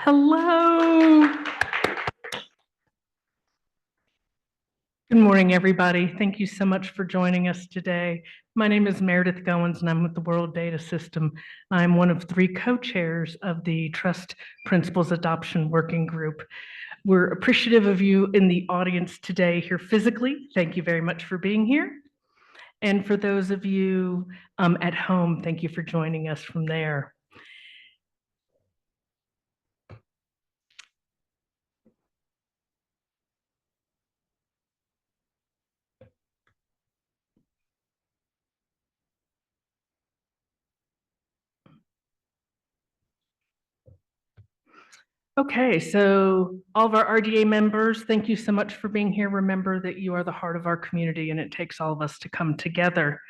Hello. Good morning, everybody. Thank you so much for joining us today. My name is Meredith Goins, and I'm with the World Data System. I'm one of 3 co-chairs of the Trust Principles Adoption Working Group. We're appreciative of you in the audience today here physically. Thank you very much for being here. And for those of you at home, thank you for joining us from there. Okay, so all of our RDA members, thank you so much for being here. Remember that you are the heart of our community and it takes all of us to come together.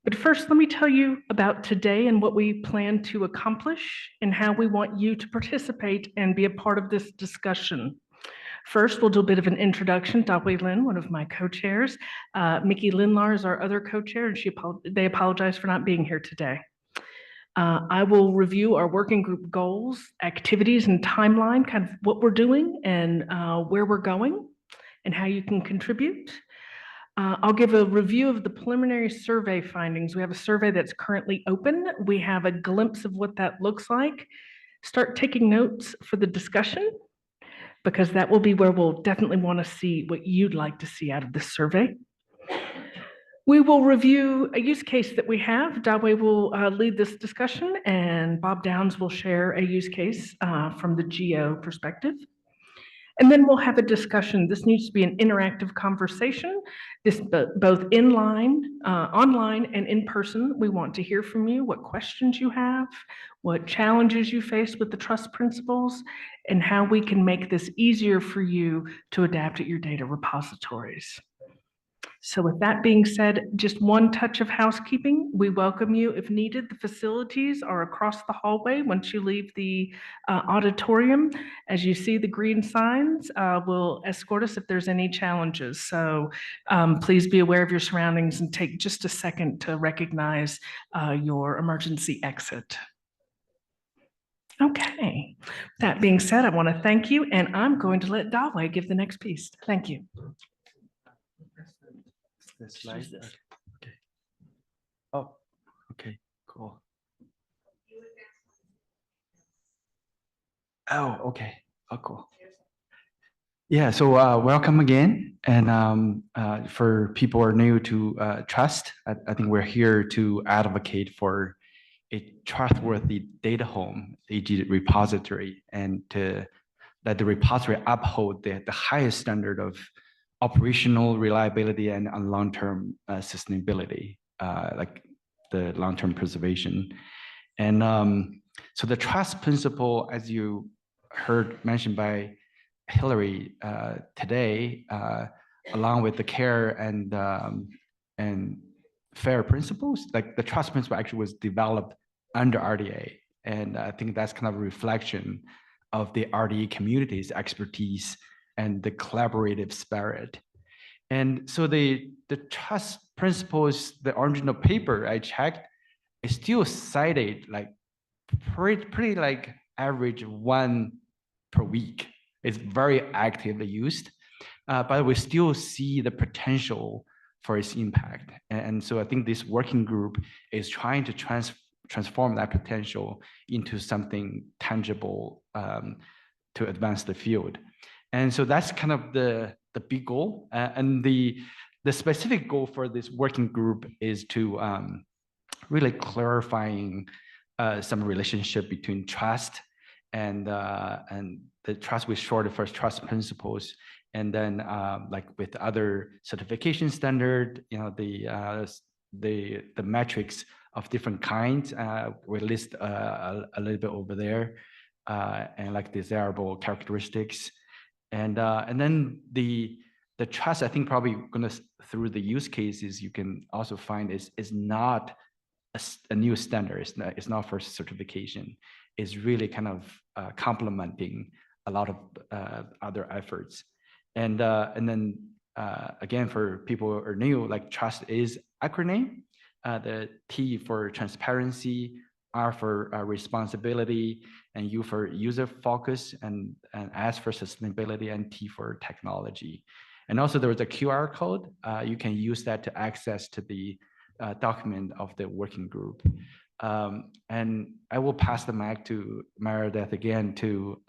But first, let me tell you about today and what we plan to accomplish and how we want you to participate and be a part of this discussion. First, we'll do a bit of an introduction. Dawei Lin, one of my co-chairs. Mickey Linlar is our other co-chair, and they apologize for not being here today. I will review our working group goals, activities, and timeline, kind of what we're doing and where we're going and how you can contribute. I'll give a review of the preliminary survey findings. We have a survey that's currently open. We have a glimpse of what that looks like. Start taking notes for the discussion, because that will be where we'll definitely want to see what you'd like to see out of this survey. We will review a use case that we have. Dawei will lead this discussion, and Bob Downs will share a use case from the geo perspective. And then we'll have a discussion. This needs to be an interactive conversation. This both online and in person. We want to hear from you, what questions you have, what challenges you face with the trust principles, and how we can make this easier for you to adapt at your data repositories. So with that being said, just one touch of housekeeping. We welcome you if needed. The facilities are across the hallway once you leave the auditorium. As you see, the green signs will escort us if there's any challenges. So please be aware of your surroundings and take just a second to recognize your emergency exit. Okay, that being said, I want to thank you, and I'm going to let Dawei give the next piece. Thank you. This slide. Okay. Oh, okay, cool. Oh, okay. Oh, cool. Yeah, so welcome again. And for people who are new to Trust, I think we're here to advocate for a trustworthy data home, AG repository, and to let the repository uphold the highest standard of operational reliability and long-term sustainability, like the long-term preservation. And so the trust principle, as you heard mentioned by Hillary today, along with the care and fair principles, like the trust principle actually was developed under RDA. And I think that's kind of a reflection of the RDA community's expertise and the collaborative spirit. And so the trust principles, the original paper I checked, is still cited like pretty like average 1 per week. It's very actively used, but we still see the potential for its impact. And so I think this working group is trying to transform that potential into something tangible to advance the field. And so that's kind of the big goal. And the specific goal for this working group is to really clarifying some relationship between trust and the trust we shorted first trust principles, and then like with other certification standard, you know, the metrics of different kinds we list a little bit over there, and like desirable characteristics. And then the trust, I think probably gonna through the use cases you can also find is not a new standard. It's not for certification. It's really kind of complementing a lot of other efforts. And then again, for people who are new, like trust is acronym. The T for transparency, R for responsibility, and U for user focus, and S for sustainability, and T for technology. And also there was a QR code. You can use that to access to the document of the working group. And I will pass the mic to Meredith again to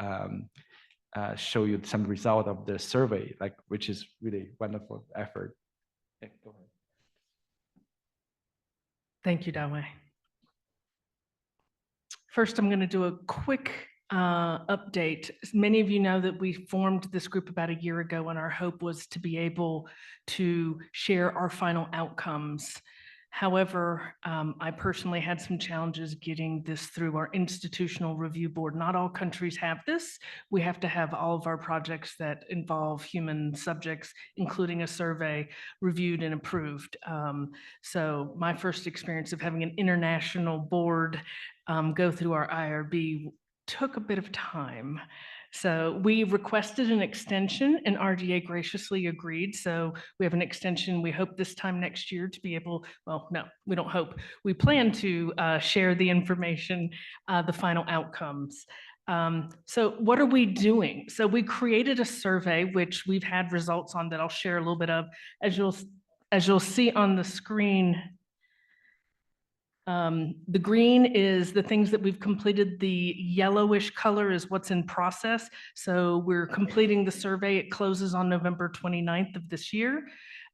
show you some result of the survey, which is really wonderful effort. Yeah, go ahead. Thank you, Dawei. First, I'm going to do a quick update. Many of you know that we formed this group about a year ago, and our hope was to be able to share our final outcomes. However, I personally had some challenges getting this through our institutional review board. Not all countries have this. We have to have all of our projects that involve human subjects, including a survey, reviewed and approved. So my first experience of having an international board go through our IRB took a bit of time. So we requested an extension and RDA graciously agreed. So we have an extension. We hope this time next year to be able, well, no, we don't hope. We plan to share the information, the final outcomes. So what are we doing? So we created a survey, which we've had results on that I'll share a little bit of. As you'll see on the screen, the green is the things that we've completed. The yellowish color is what's in process. So we're completing the survey. It closes on November 29th of this year.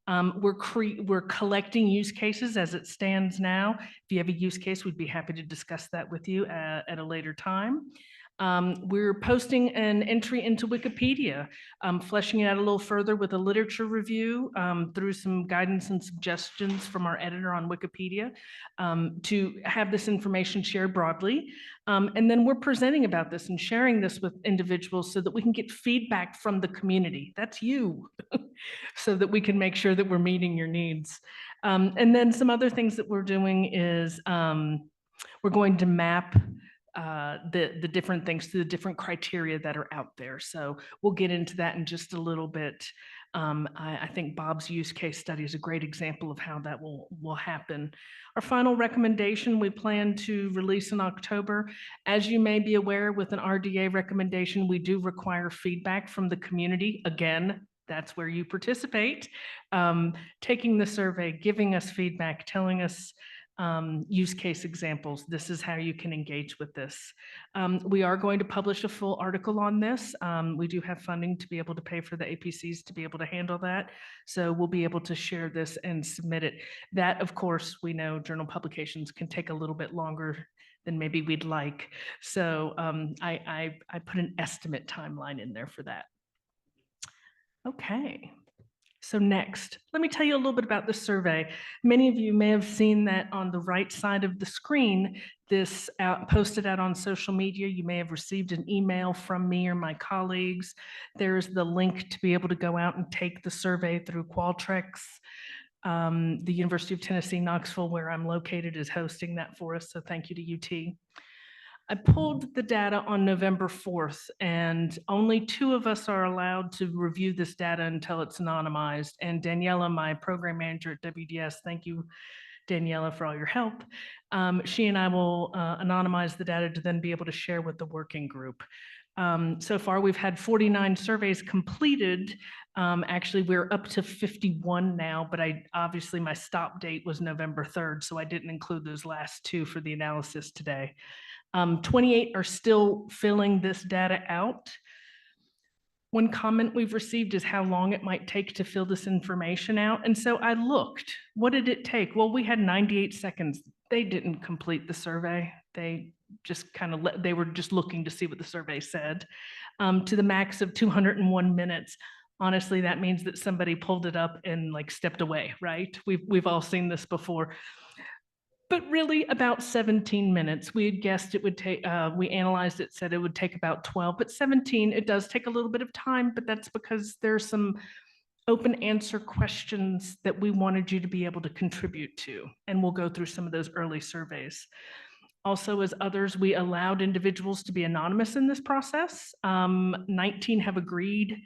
We're collecting use cases as it stands now. If you have a use case, we'd be happy to discuss that with you at a later time. We're posting an entry into Wikipedia, fleshing it out a little further with a literature review through some guidance and suggestions from our editor on Wikipedia to have this information shared broadly. And then we're presenting about this and sharing this with individuals so that we can get feedback from the community. That's you, so that we can make sure that we're meeting your needs. And then some other things that we're doing is we're going to map the different things to the different criteria that are out there. So we'll get into that in just a little bit. I think Bob's use case study is a great example of how that will happen. Our final recommendation we plan to release in October. As you may be aware, with an RDA recommendation, we do require feedback from the community. Again, that's where you participate. Taking the survey, giving us feedback, telling us use case examples. This is how you can engage with this. We are going to publish a full article on this. We do have funding to be able to pay for the APCs to be able to handle that. So we'll be able to share this and submit it. That, of course, we know journal publications can take a little bit longer than maybe we'd like. So I put an estimate timeline in there for that. Okay. So next, let me tell you a little bit about the survey. Many of you may have seen that on the right side of the screen, this posted out on social media. You may have received an email from me or my colleagues. There's the link to be able to go out and take the survey through Qualtrics. The University of Tennessee, Knoxville, where I'm located, is hosting that for us. So thank you to UT. I pulled the data on November 4th, and only 2 of us are allowed to review this data until it's anonymized. And Daniela, my program manager at WDS, thank you, Daniela, for all your help. She and I will anonymize the data to then be able to share with the working group. So far, we've had 49 surveys completed. Actually, we're up to 51 now, but obviously my stop date was November 3rd, so I didn't include those last 2 for the analysis today. 28 are still filling this data out. One comment we've received is how long it might take to fill this information out. And so I looked, what did it take? Well, we had 98 seconds. They didn't complete the survey. They just they were just looking to see what the survey said. To the max of 201 minutes. Honestly, that means that somebody pulled it up and stepped away, right? We've all seen this before. But really about 17 minutes. We had guessed it would take, we analyzed it, said it would take about 12, but 17, it does take a little bit of time, but that's because there's some open answer questions that we wanted you to be able to contribute to. And we'll go through some of those early surveys. Also, as others, we allowed individuals to be anonymous in this process. 19 have agreed,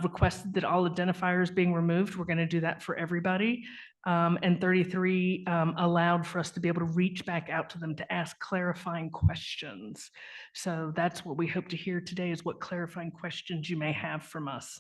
requested that all identifiers being removed. We're going to do that for everybody. and 33 allowed for us to be able to reach back out to them to ask clarifying questions. So that's what we hope to hear today, is what clarifying questions you may have from us.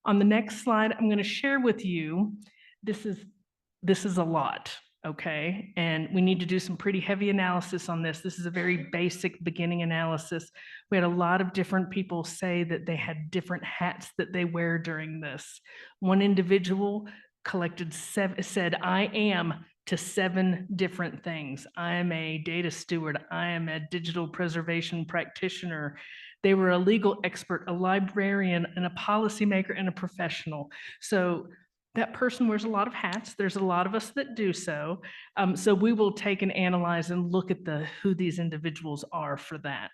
On the next slide, I'm going to share with you, this is a lot, okay? And we need to do some pretty heavy analysis on this. This is a very basic beginning analysis. We had a lot of different people say that they had different hats that they wear during this. One individual said, I am to 7 different things. I am a data steward. I am a digital preservation practitioner. They were a legal expert, a librarian, and a policymaker, and a professional. So that person wears a lot of hats. There's a lot of us that do so. So we will take and analyze and look at who these individuals are for that.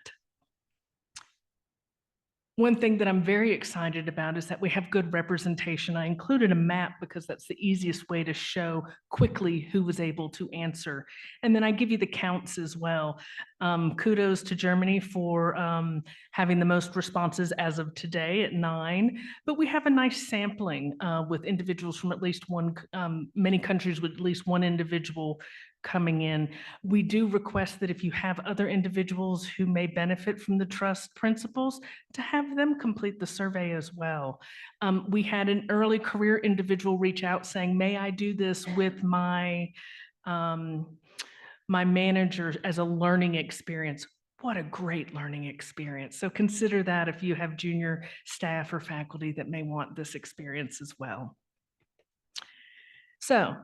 One thing that I'm very excited about is that we have good representation. I included a map because that's the easiest way to show quickly who was able to answer. And then I give you the counts as well. Kudos to Germany for having the most responses as of today at 9, but we have a nice sampling with individuals from at least one, many countries with at least one individual coming in. We do request that if you have other individuals who may benefit from the trust principles, to have them complete the survey as well. We had an early career individual reach out saying, may I do this with my manager as a learning experience? What a great learning experience. So consider that if you have junior staff or faculty that may want this experience as well. So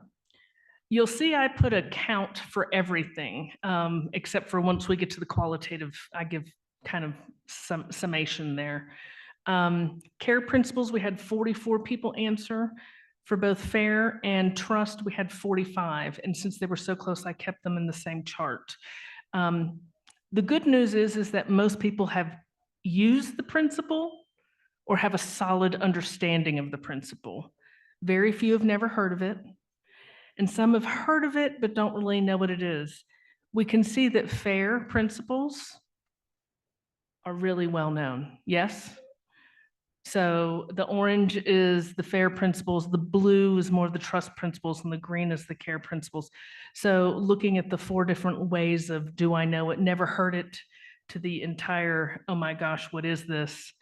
you'll see I put a count for everything, except for once we get to the qualitative, I give kind of some summation there. Care principles, we had 44 people answer. For both fair and trust, we had 45. And since they were so close, I kept them in the same chart. The good news is that most people have used the principle or have a solid understanding of the principle. Very few have never heard of it. And some have heard of it, but don't really know what it is. We can see that FAIR principles are really well known. Yes? So the orange is the FAIR principles, the blue is more of the trust principles, and the green is the care principles. So looking at the 4 different ways of do I know it, never heard it, to the entire, oh my gosh, what is this?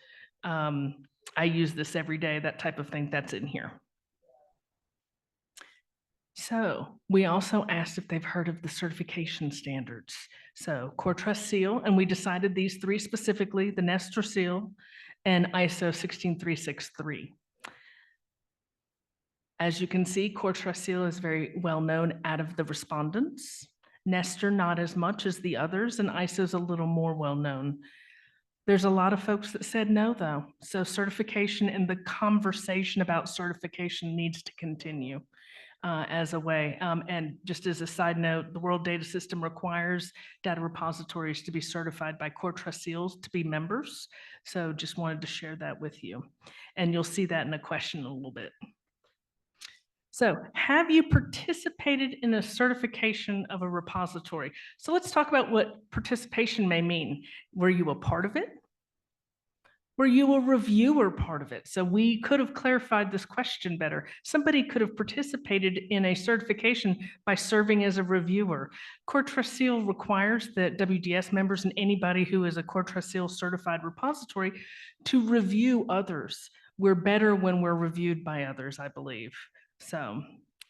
I use this every day, that type of thing, that's in here. So we also asked if they've heard of the certification standards. So Core Trust Seal, and we decided these 3 specifically, the Nestor Seal and ISO 16363. As you can see, Core Trust Seal is very well known out of the respondents. Nestor not as much as the others, and ISO is a little more well known. There's a lot of folks that said no, though. So certification and the conversation about certification needs to continue. As a way. And just as a side note, the World Data System requires data repositories to be certified by Core Trust Seals to be members. So just wanted to share that with you. And you'll see that in a question in a little bit. So have you participated in a certification of a repository? So let's talk about what participation may mean. Were you a part of it? Were you a reviewer part of it? So we could have clarified this question better. Somebody could have participated in a certification by serving as a reviewer. Core Trust Seal requires that WDS members and anybody who is a Core Trust Seal certified repository to review others. We're better when we're reviewed by others, I believe. So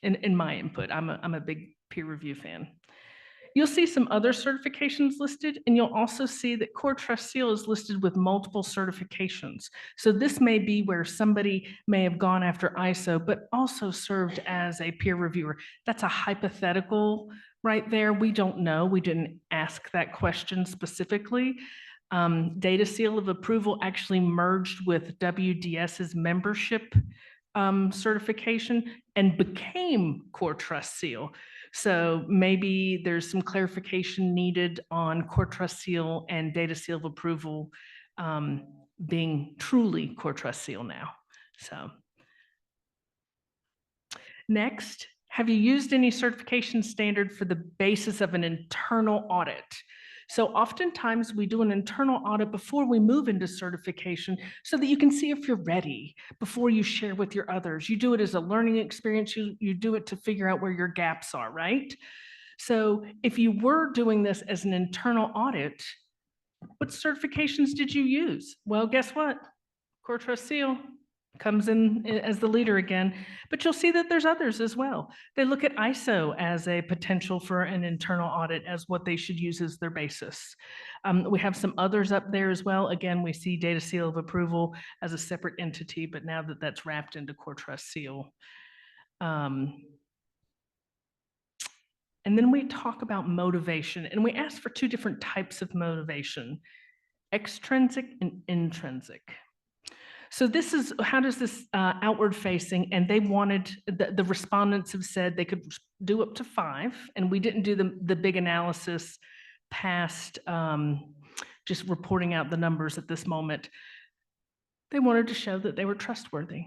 in my input, I'm a big peer review fan. You'll see some other certifications listed, and you'll also see that Core Trust Seal is listed with multiple certifications. So this may be where somebody may have gone after ISO, but also served as a peer reviewer. That's a hypothetical right there. We don't know. We didn't ask that question specifically. Data Seal of Approval actually merged with WDS's membership certification and became Core Trust Seal. So maybe there's some clarification needed on Core Trust Seal and Data Seal of Approval being truly Core Trust Seal now. So next, have you used any certification standard for the basis of an internal audit? So oftentimes we do an internal audit before we move into certification so that you can see if you're ready before you share with your others. You do it as a learning experience. You do it to figure out where your gaps are, right? So if you were doing this as an internal audit, what certifications did you use? Well, guess what? Core Trust Seal comes in as the leader again, but you'll see that there's others as well. They look at ISO as a potential for an internal audit as what they should use as their basis. We have some others up there as well. Again, we see Data Seal of Approval as a separate entity, but now that that's wrapped into Core Trust Seal. And then we talk about motivation, and we ask for two different types of motivation, extrinsic and intrinsic. So this is, how does this outward facing, and they wanted, the respondents have said they could do up to 5, and we didn't do the big analysis past just reporting out the numbers at this moment. They wanted to show that they were trustworthy.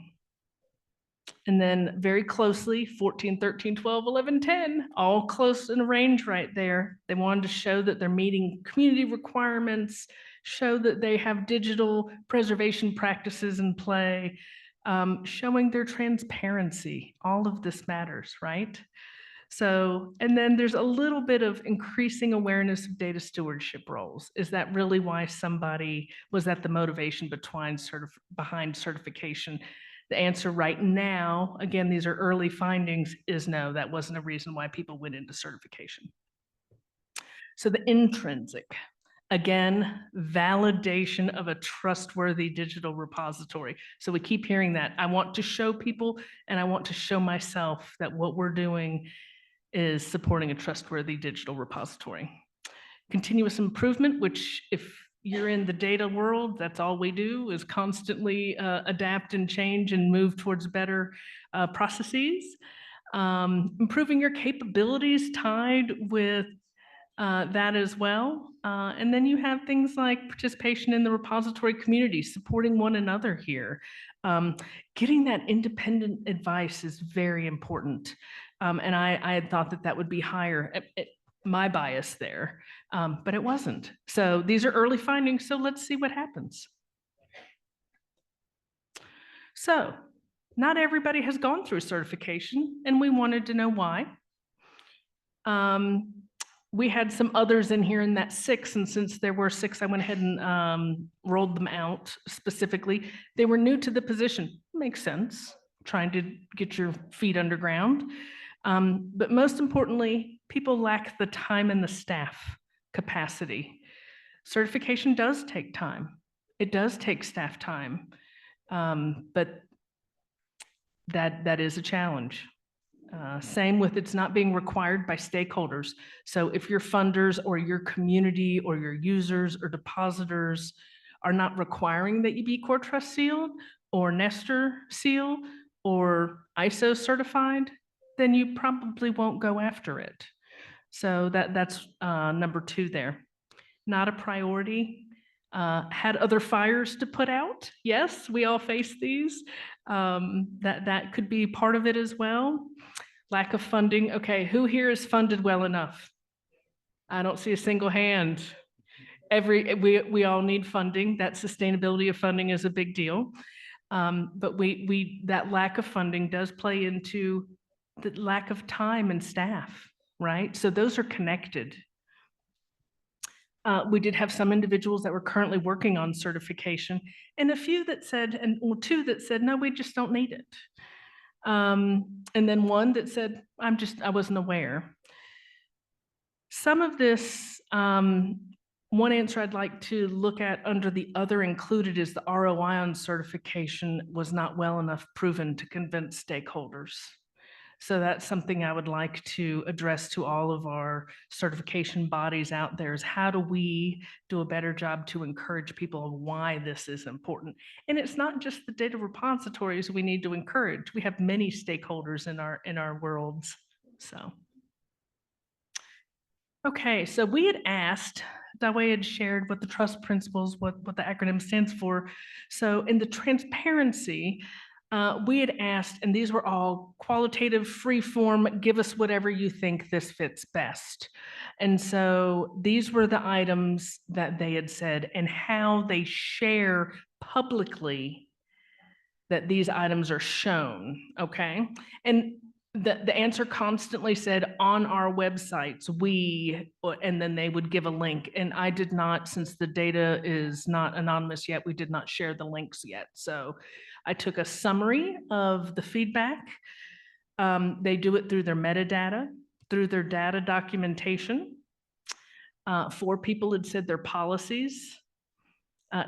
And then very closely, 14, 13, 12, 11, 10, all close in range right there. They wanted to show that they're meeting community requirements, show that they have digital preservation practices in play, showing their transparency. All of this matters, right? So, and then there's a little bit of increasing awareness of data stewardship roles. Is that really why somebody, was that the motivation behind certification? The answer right now, again, these are early findings, is no, that wasn't a reason why people went into certification. So the intrinsic, again, validation of a trustworthy digital repository. So we keep hearing that. I want to show people and I want to show myself that what we're doing is supporting a trustworthy digital repository. Continuous improvement, which if you're in the data world, that's all we do is constantly adapt and change and move towards better processes. Improving your capabilities tied with that as well. And then you have things like participation in the repository community, supporting one another here. Getting that independent advice is very important. And I had thought that that would be higher. My bias there, but it wasn't. So these are early findings, so let's see what happens. So not everybody has gone through certification, and we wanted to know why. We had some others in here in that 6, and since there were 6, I went ahead and rolled them out specifically. They were new to the position. Makes sense, trying to get your feet underground. But most importantly, people lack the time and the staff capacity. Certification does take time. It does take staff time, but that is a challenge. Same with it's not being required by stakeholders. So if your funders or your community or your users or depositors are not requiring that you be Core Trust sealed or Nestor seal or ISO certified, then you probably won't go after it. So that's number 2 there. Not a priority. Had other fires to put out. Yes, we all face these. That could be part of it as well. Lack of funding. Okay, who here is funded well enough? I don't see a single hand. We all need funding. That sustainability of funding is a big deal. But that lack of funding does play into the lack of time and staff, right? So those are connected. We did have some individuals that were currently working on certification, and a few that said, or 2 that said, no, we just don't need it. And then 1 that said, I wasn't aware. Some of this, one answer I'd like to look at under the other included is the ROI on certification was not well enough proven to convince stakeholders. So that's something I would like to address to all of our certification bodies out there is how do we do a better job to encourage people of why this is important? And it's not just the data repositories we need to encourage. We have many stakeholders in our worlds. So, okay, so we had asked, Dawei had shared what the trust principles, what the acronym stands for. So in the transparency, We had asked, and these were all qualitative, free form, give us whatever you think this fits best. And so these were the items that they had said and how they share publicly that these items are shown, okay? And the answer constantly said on our websites, and then they would give a link. And I did not, since the data is not anonymous yet, we did not share the links yet. So I took a summary of the feedback. They do it through their metadata, through their data documentation. 4 people had said their policies.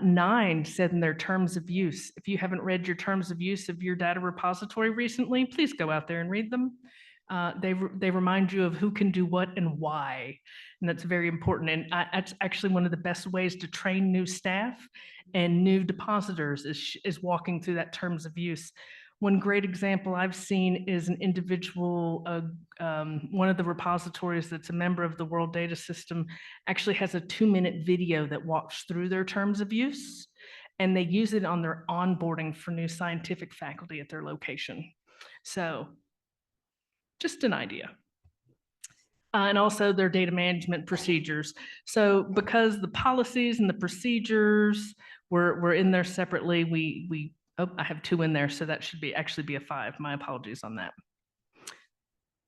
9 said in their terms of use. If you haven't read your terms of use of your data repository recently, please go out there and read them. They remind you of who can do what and why, and that's very important. And that's actually one of the best ways to train new staff and new depositors is walking through that terms of use. One great example I've seen is an individual, one of the repositories that's a member of the World Data System actually has a 2-minute video that walks through their terms of use, and they use it on their onboarding for new scientific faculty at their location. So just an idea. And also their data management procedures. So because the policies and the procedures were in there separately, oh, I have 2 in there, so that should actually be a 5. My apologies on that.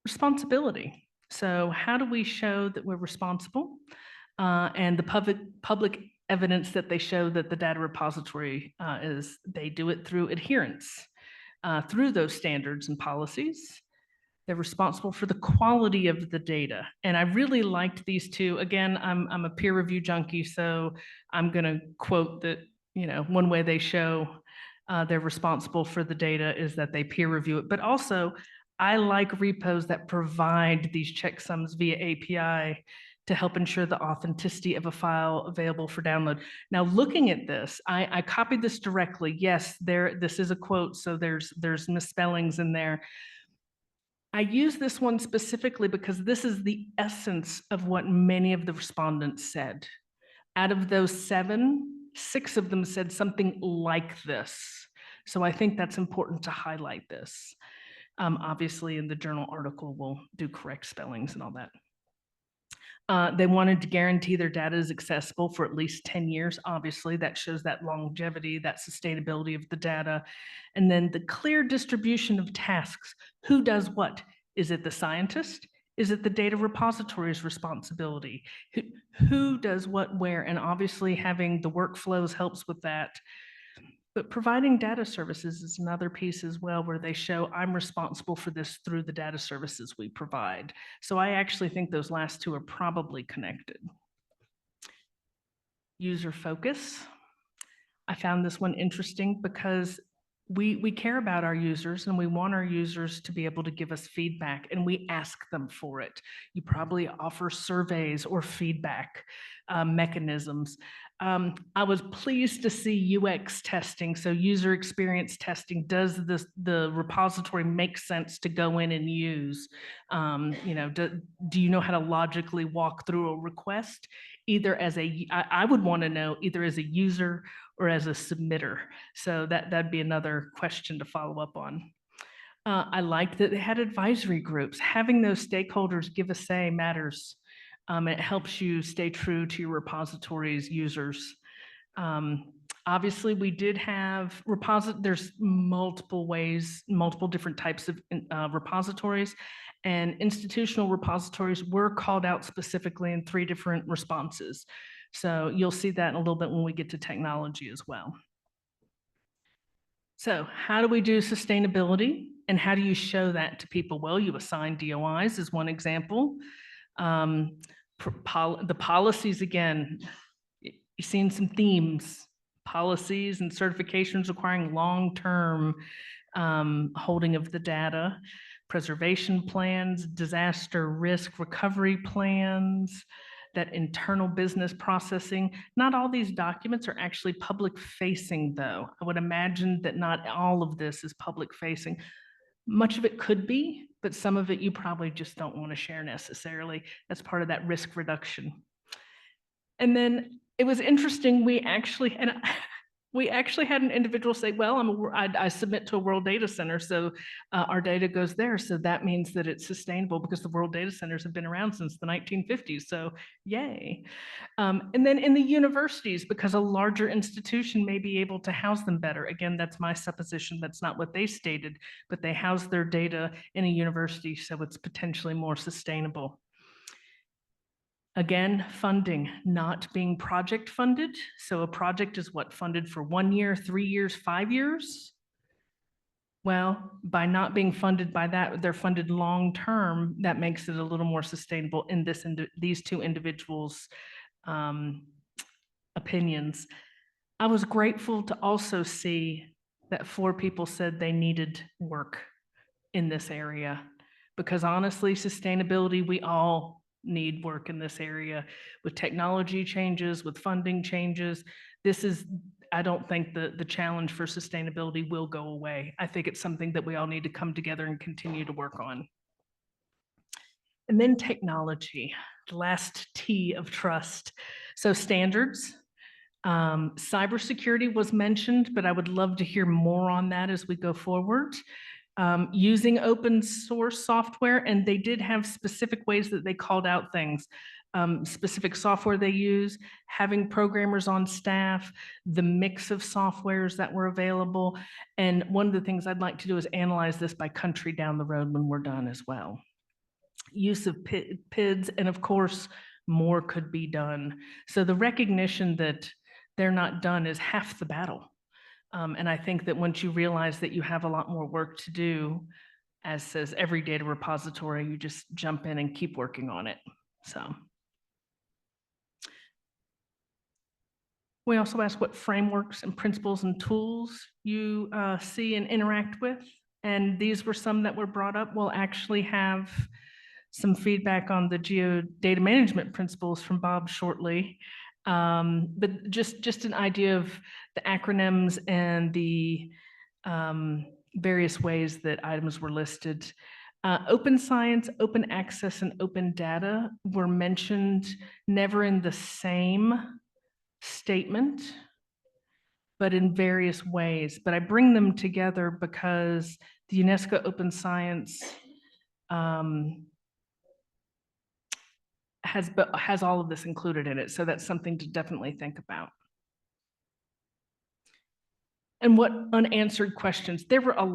Responsibility. So how do we show that we're responsible? And the public evidence that they show that the data repository they do it through adherence, through those standards and policies. They're responsible for the quality of the data. And I really liked these 2. Again, I'm a peer review junkie, so I'm going to quote that, one way they show they're responsible for the data is that they peer review it. But also, I like repos that provide these checksums via API to help ensure the authenticity of a file available for download. Now, looking at this, I copied this directly. Yes, this is a quote, so there's misspellings in there. I use this one specifically because this is the essence of what many of the respondents said. Out of those 7, 6 of them said something like this. So I think that's important to highlight this. Obviously, in the journal article, we'll do correct spellings and all that. They wanted to guarantee their data is accessible for at least 10 years. Obviously, that shows that longevity, that sustainability of the data. And then the clear distribution of tasks. Who does what? Is it the scientist? Is it the data repository's responsibility? Who does what where? And obviously having the workflows helps with that. But providing data services is another piece as well, where they show I'm responsible for this through the data services we provide. So I actually think those last 2 are probably connected. User focus. I found this one interesting because we care about our users and we want our users to be able to give us feedback, and we ask them for it. You probably offer surveys or feedback mechanisms. I was pleased to see UX testing, so user experience testing. Does the repository make sense to go in and use? Do you know how to logically walk through a request? Either as I would want to know either as a user or as a submitter. So that'd be another question to follow up on. I liked that they had advisory groups. Having those stakeholders give a say matters. It helps you stay true to your repository's users. Obviously, we did have there's multiple ways, multiple different types of repositories, and institutional repositories were called out specifically in 3 different responses. So you'll see that in a little bit when we get to technology as well. So how do we do sustainability, and how do you show that to people? Well, you assign DOIs is one example. The policies, again, you've seen some themes. Policies and certifications requiring long-term holding of the data, preservation plans, disaster risk recovery plans, that internal business processing. Not all these documents are actually public facing though. I would imagine that not all of this is public facing. Much of it could be, but some of it you probably just don't want to share necessarily. That's part of that risk reduction. And then it was interesting, we actually, and We actually had an individual say, well, I submit to a World Data Center, so our data goes there. So that means that it's sustainable because the World Data Centers have been around since the 1950s. So yay. And then in the universities, because a larger institution may be able to house them better. Again, that's my supposition. That's not what they stated, but they house their data in a university, so it's potentially more sustainable. Again, funding not being project funded. So a project is what, funded for 1 year, 3 years, 5 years? Well, by not being funded by that, they're funded long-term, that makes it a little more sustainable in these two individuals' opinions. I was grateful to also see that 4 people said they needed work in this area, because honestly, sustainability, we all need work in this area with technology changes, with funding changes. I don't think the challenge for sustainability will go away. I think it's something that we all need to come together and continue to work on. And then technology, the last T of trust. So standards, cybersecurity was mentioned, but I would love to hear more on that as we go forward. Using open source software, and they did have specific ways that they called out things, specific software they use, having programmers on staff, the mix of softwares that were available. And one of the things I'd like to do is analyze this by country down the road when we're done as well. Use of PIDs, and of course, more could be done. So the recognition that they're not done is half the battle. And I think that once you realize that you have a lot more work to do, as says every data repository, you just jump in and keep working on it. So we also ask what frameworks and principles and tools you see and interact with. And these were some that were brought up. We'll actually have some feedback on the geodata management principles from Bob shortly. But just an idea of the acronyms and the various ways that items were listed. Open science, open access, and open data were mentioned never in the same statement, but in various ways. But I bring them together because the UNESCO Open Science has all of this included in it. So that's something to definitely think about. And what unanswered questions? There were a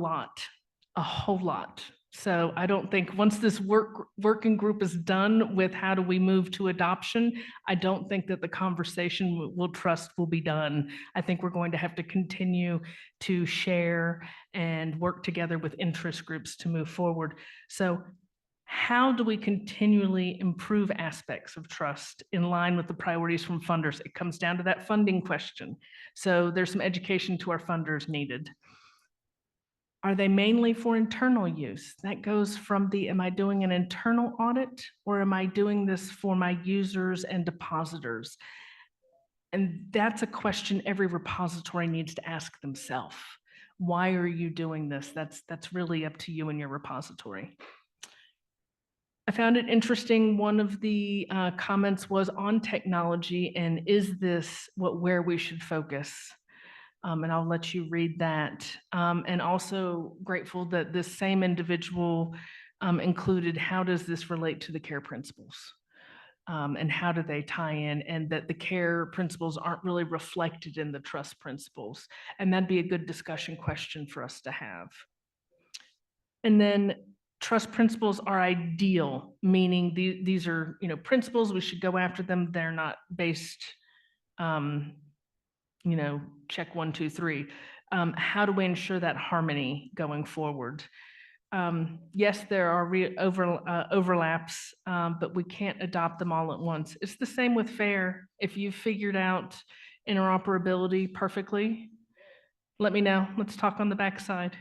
whole lot. So I don't think once this working group is done with how do we move to adoption, I don't think that the conversation will be done. I think we're going to have to continue to share and work together with interest groups to move forward. So how do we continually improve aspects of trust in line with the priorities from funders? It comes down to that funding question. So there's some education to our funders needed. Are they mainly for internal use? That goes from am I doing an internal audit, or am I doing this for my users and depositors? And that's a question every repository needs to ask themselves. Why are you doing this? That's really up to you and your repository. I found it interesting. One of the comments was on technology, and is this where we should focus? And I'll let you read that. And also grateful that this same individual included how does this relate to the care principles? And how do they tie in, and that the care principles aren't really reflected in the trust principles. And that'd be a good discussion question for us to have. And then trust principles are ideal, meaning these are, principles, we should go after them. They're not based, check 1, 2, 3. How do we ensure that harmony going forward? Yes, there are overlaps, but we can't adopt them all at once. It's the same with FAIR. If you've figured out interoperability perfectly, let me know. Let's talk on the backside.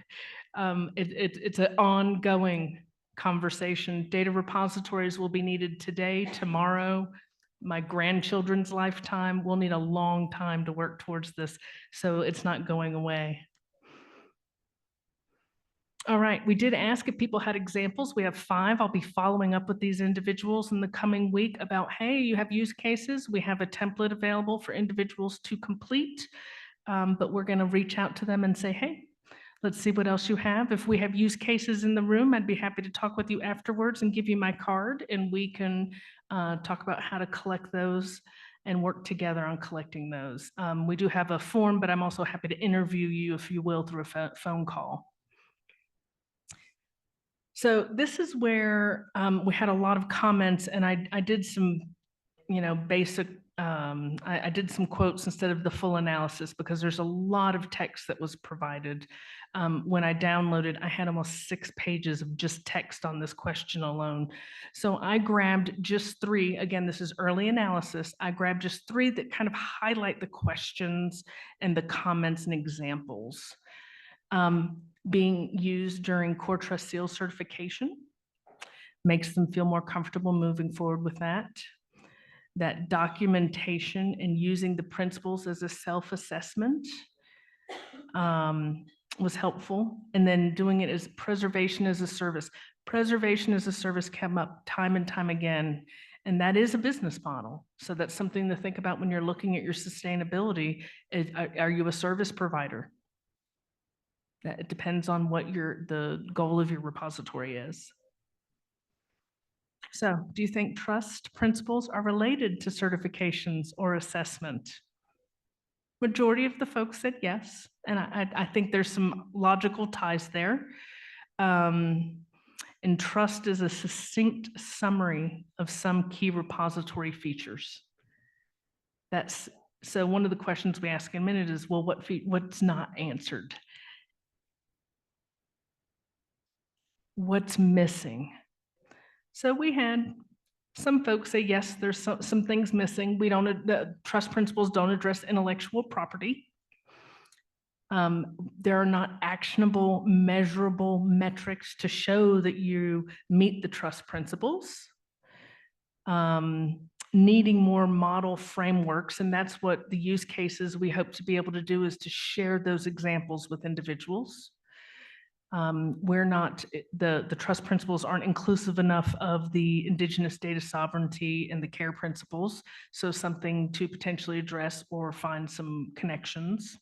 It's an ongoing conversation. Data repositories will be needed today, tomorrow, my grandchildren's lifetime. We'll need a long time to work towards this, so it's not going away. All right, we did ask if people had examples. We have 5. I'll be following up with these individuals in the coming week about, hey, you have use cases. We have a template available for individuals to complete. but we're going to reach out to them and say, hey, let's see what else you have. If we have use cases in the room, I'd be happy to talk with you afterwards and give you my card, and we can talk about how to collect those and work together on collecting those. We do have a form, but I'm also happy to interview you, if you will, through a phone call. So this is where we had a lot of comments, and I did some, basic, I did some quotes instead of the full analysis because there's a lot of text that was provided. When I downloaded, I had almost 6 pages of just text on this question alone. So I grabbed just 3. Again, this is early analysis. I grabbed just 3 that kind of highlight the questions and the comments and examples. Being used during Core Trust Seal certification makes them feel more comfortable moving forward with that. That documentation and using the principles as a self-assessment was helpful. And then doing it as preservation as a service. Preservation as a service came up time and time again, and that is a business model. So that's something to think about when you're looking at your sustainability. Are you a service provider? It depends on what the goal of your repository is. So, do you think trust principles are related to certifications or assessment? Majority of the folks said yes, and I think there's some logical ties there. And trust is a succinct summary of some key repository features. So one of the questions we ask in a minute is, well, what's not answered? What's missing? So we had some folks say, yes, there's some things missing. The trust principles don't address intellectual property. There are not actionable, measurable metrics to show that you meet the trust principles. Needing more model frameworks, and that's what the use cases we hope to be able to do, is to share those examples with individuals. The trust principles aren't inclusive enough of the indigenous data sovereignty and the care principles, so something to potentially address or find some connections.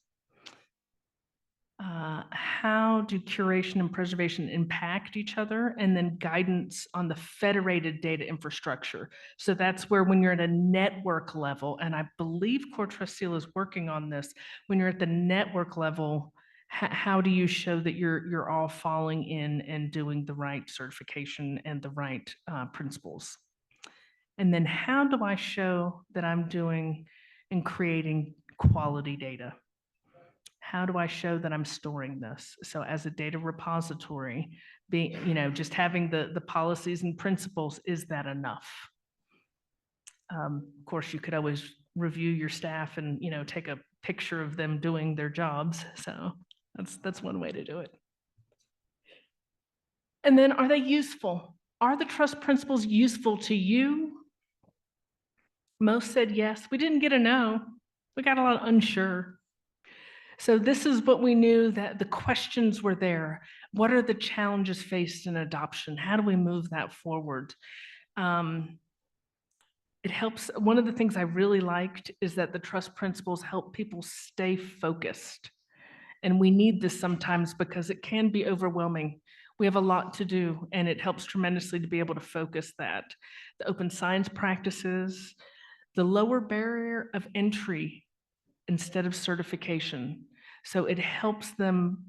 How do curation and preservation impact each other? And then guidance on the federated data infrastructure. So that's where, when you're at a network level, and I believe Core Trust Seal is working on this, when you're at the network level, how do you show that you're all falling in and doing the right certification and the right principles? And then how do I show that I'm doing and creating quality data? How do I show that I'm storing this? So as a data repository, just having the policies and principles, is that enough? Of course, you could always review your staff and, take a picture of them doing their jobs. So that's one way to do it. And then, are they useful? Are the trust principles useful to you? Most said yes. We didn't get a no. We got a lot of unsure. So this is what we knew, that the questions were there. What are the challenges faced in adoption? How do we move that forward? It helps. One of the things I really liked is that the trust principles help people stay focused. And we need this sometimes because it can be overwhelming. We have a lot to do, and it helps tremendously to be able to focus that. The open science practices, the lower barrier of entry instead of certification. So it helps them,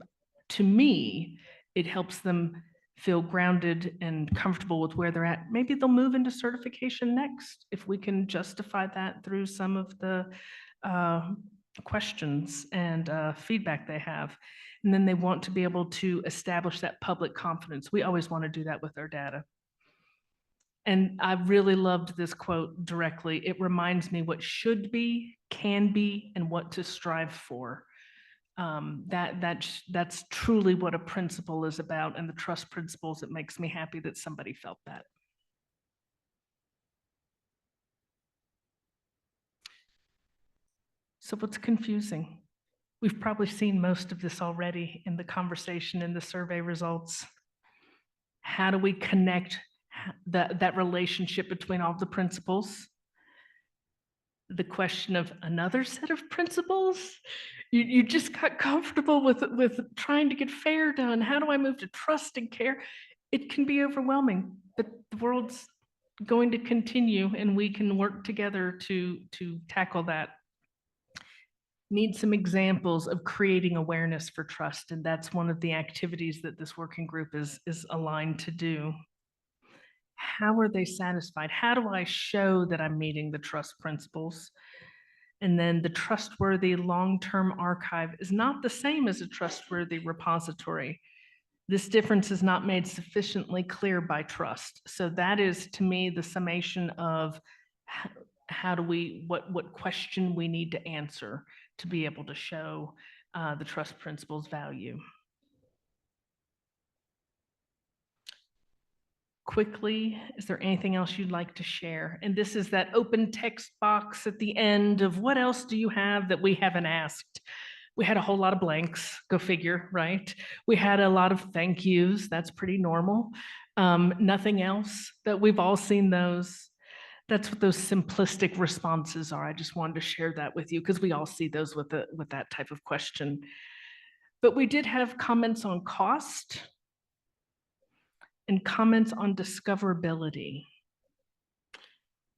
to me, it helps them feel grounded and comfortable with where they're at. Maybe they'll move into certification next if we can justify that through some of the questions and feedback they have. And then they want to be able to establish that public confidence. We always want to do that with our data. And I really loved this quote directly. It reminds me what should be, can be, and what to strive for. That's truly what a principle is about, and the trust principles. It makes me happy that somebody felt that. So what's confusing? We've probably seen most of this already in the conversation and the survey results. How do we connect that relationship between all the principles? The question of another set of principles, You just got comfortable with trying to get fair done. How do I move to trust and care? It can be overwhelming, but the world's going to continue and we can work together to tackle that. Need some examples of creating awareness for trust, and that's one of the activities that this working group is aligned to do. How are they satisfied? How do I show that I'm meeting the trust principles? And then the trustworthy long-term archive is not the same as a trustworthy repository. This difference is not made sufficiently clear by trust. So that is, to me, the summation of how do we, what question we need to answer to be able to show the trust principles value. Quickly, is there anything else you'd like to share? And this is that open text box at the end of what else do you have that we haven't asked? We had a whole lot of blanks, go figure, right? We had a lot of thank yous, that's pretty normal. Nothing else, that we've all seen those. That's what those simplistic responses are. I just wanted to share that with you because we all see those with that type of question. But we did have comments on cost and comments on discoverability.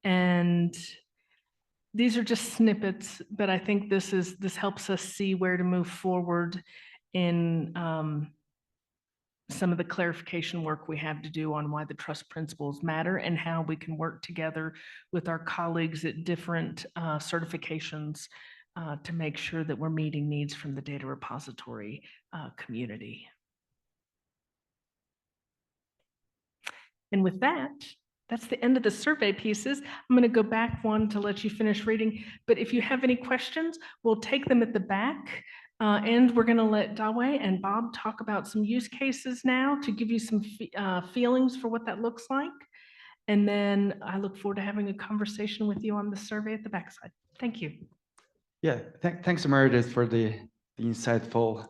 And these are just snippets, but I think this helps us see where to move forward in some of the clarification work we have to do on why the trust principles matter and how we can work together with our colleagues at different certifications to make sure that we're meeting needs from the data repository community. And with that, that's the end of the survey pieces. I'm going to go back one to let you finish reading. But if you have any questions, we'll take them at the back. And we're going to let Dawe and Bob talk about some use cases now to give you some feelings for what that looks like. And then I look forward to having a conversation with you on the survey at the backside. Thank you. Yeah, thanks, Meredith, for the insightful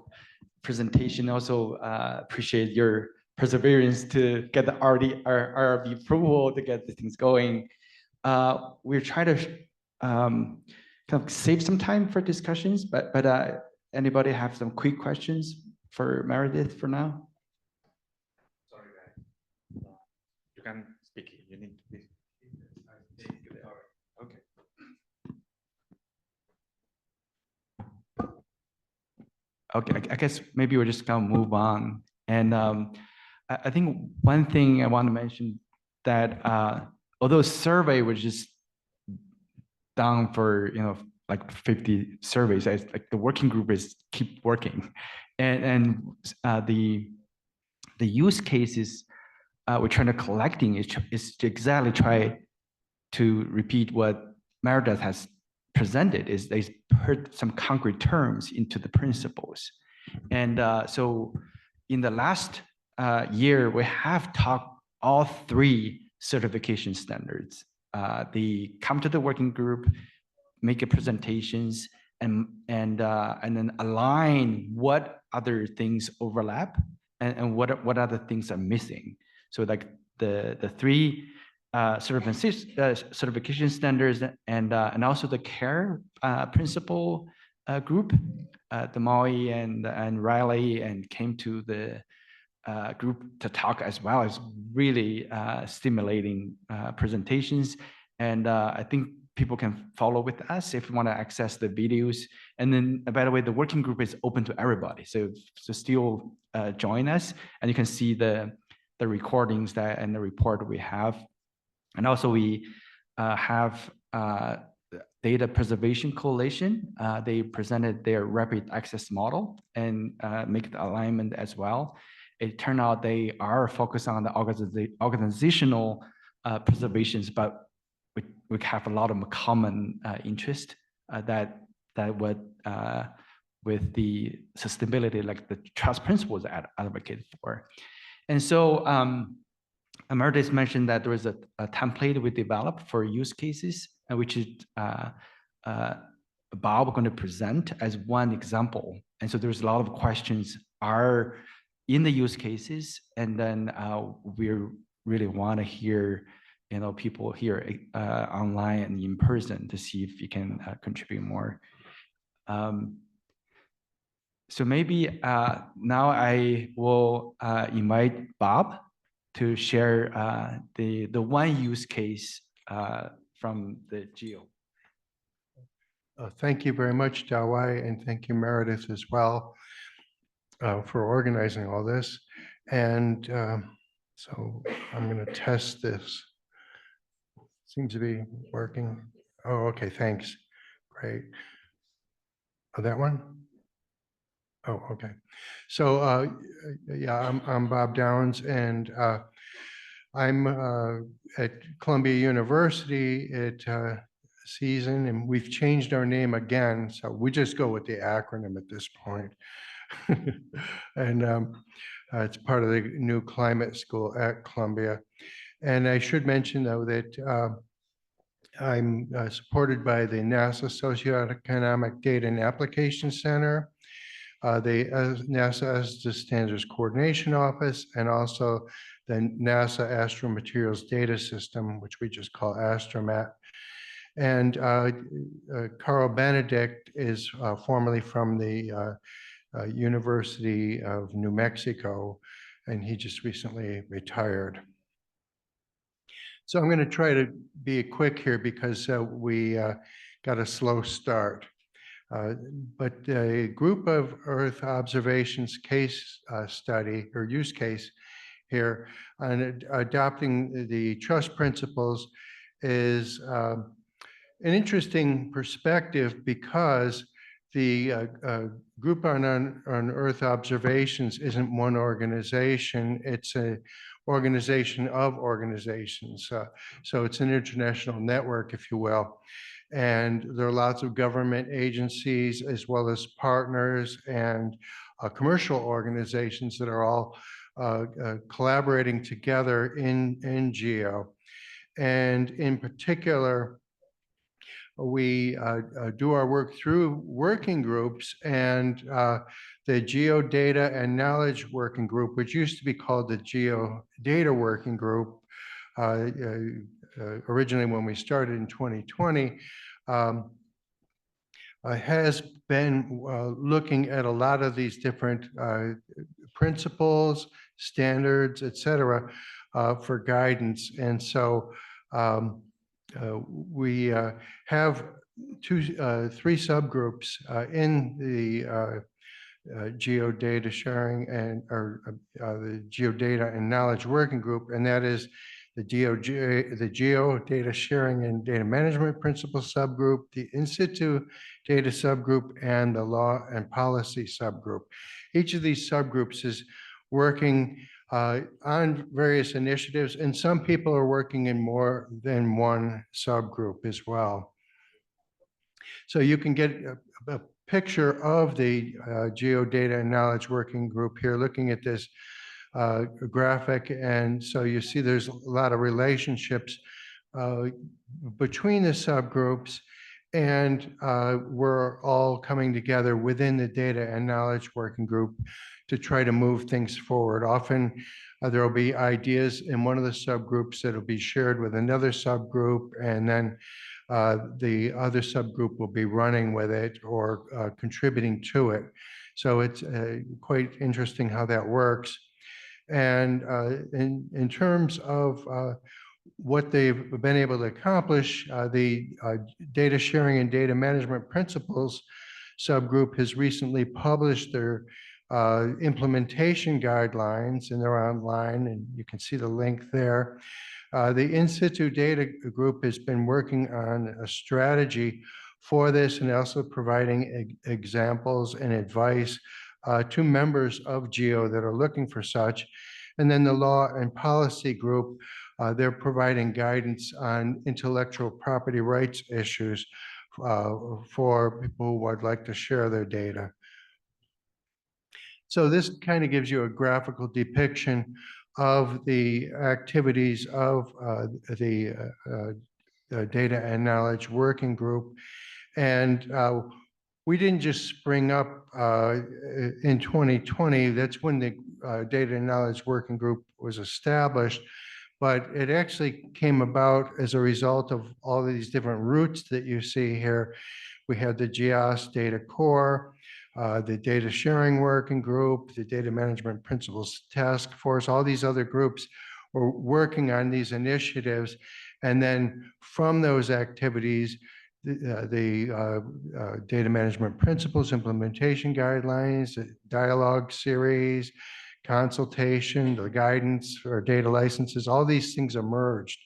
presentation. Also appreciate your perseverance to get the RRB approval to get the things going. We're trying to kind of save some time for discussions, but anybody have some quick questions for Meredith for now? Sorry, guys. You can speak. You need to be. Okay. Okay, I guess maybe we're just gonna move on. And I think one thing I want to mention that although survey was just done for like 50 surveys, like the working group is keep working, and the use cases we're trying to collecting is to exactly try to repeat what Meredith has presented, is they put some concrete terms into the principles. And so in the last year, we have talked all three certification standards. They come to the working group, make a presentations, and then align what other things overlap and what other things are missing. So like the three certification standards and also the care principle group, the Maui and Riley and came to the group to talk as well. As really stimulating presentations, and I think people can follow with us if you want to access the videos. And then, by the way, the working group is open to everybody, so still join us, and you can see the recordings and the report we have. And also we have Data Preservation Coalition. They presented their rapid access model and make the alignment as well. It turned out they are focused on the organizational preservations, but we have a lot of common interest that would with the sustainability, like the trust principles advocated for. And so Meredith mentioned that there is a template we developed for use cases, which is Bob going to present as one example. And so there's a lot of questions are in the use cases, and then we really want to hear people here online and in person to see if you can contribute more. So maybe now I will invite Bob to share the one use case from the Geo. Thank you very much, Dawai, and thank you, Meredith, as well, for organizing all this. And so I'm going to test this. Seems to be working. Oh, okay, thanks. Great. Oh, that one? Oh, okay. So, yeah, I'm Bob Downs, and I'm at Columbia University at Season, and we've changed our name again, so we just go with the acronym at this point. And it's part of the new climate school at Columbia. And I should mention, though, that I'm supported by the NASA Socioeconomic Data and Application Center, the NASA ESDA Standards Coordination Office, and also the NASA Astromaterials Data System, which we just call ASTROMAT. And Carl Benedict is formerly from the University of New Mexico, and he just recently retired. So I'm going to try to be quick here because we got a slow start. But a group of Earth observations case study or use case here on adopting the trust principles is an interesting perspective because the group on Earth observations isn't one organization, it's an organization of organizations. So it's an international network, if you will. And there are lots of government agencies as well as partners and commercial organizations that are all collaborating together in GEO. And in particular, we do our work through working groups, and the Geo Data and Knowledge Working Group, which used to be called the Geo Data Working Group, originally when we started in 2020, has been looking at a lot of these different principles, standards, et cetera, for guidance. And so we have three subgroups in the Geo Data Sharing and the Geo Data and Knowledge Working Group, and that is the Geo Data Sharing and Data Management Principle subgroup, the In-Situ Data subgroup, and the Law and Policy subgroup. Each of these subgroups is working on various initiatives, and some people are working in more than one subgroup as well. So you can get a picture of the Geo Data and Knowledge Working Group here, looking at this graphic. And so you see there's a lot of relationships between the subgroups, and we're all coming together within the Data and Knowledge Working Group to try to move things forward. Often there will be ideas in one of the subgroups that will be shared with another subgroup, and then the other subgroup will be running with it or contributing to it. So it's quite interesting how that works. And in terms of what they've been able to accomplish, the Data Sharing and Data Management Principles subgroup has recently published their implementation guidelines, and they're online, and you can see the link there. The In-Situ Data group has been working on a strategy for this and also providing examples and advice to members of GEO that are looking for such. And then the Law and Policy group, they're providing guidance on intellectual property rights issues for people who would like to share their data. So this kind of gives you a graphical depiction of the activities of the Data and Knowledge Working Group. And we didn't just spring up in 2020. That's when the Data and Knowledge Working Group was established. But it actually came about as a result of all these different routes that you see here, we had the GIOS Data Core, the Data Sharing Working Group, the Data Management Principles Task Force, all these other groups were working on these initiatives. And then from those activities, the Data Management Principles, Implementation Guidelines, the Dialogue Series, consultation, the guidance or data licenses, all these things emerged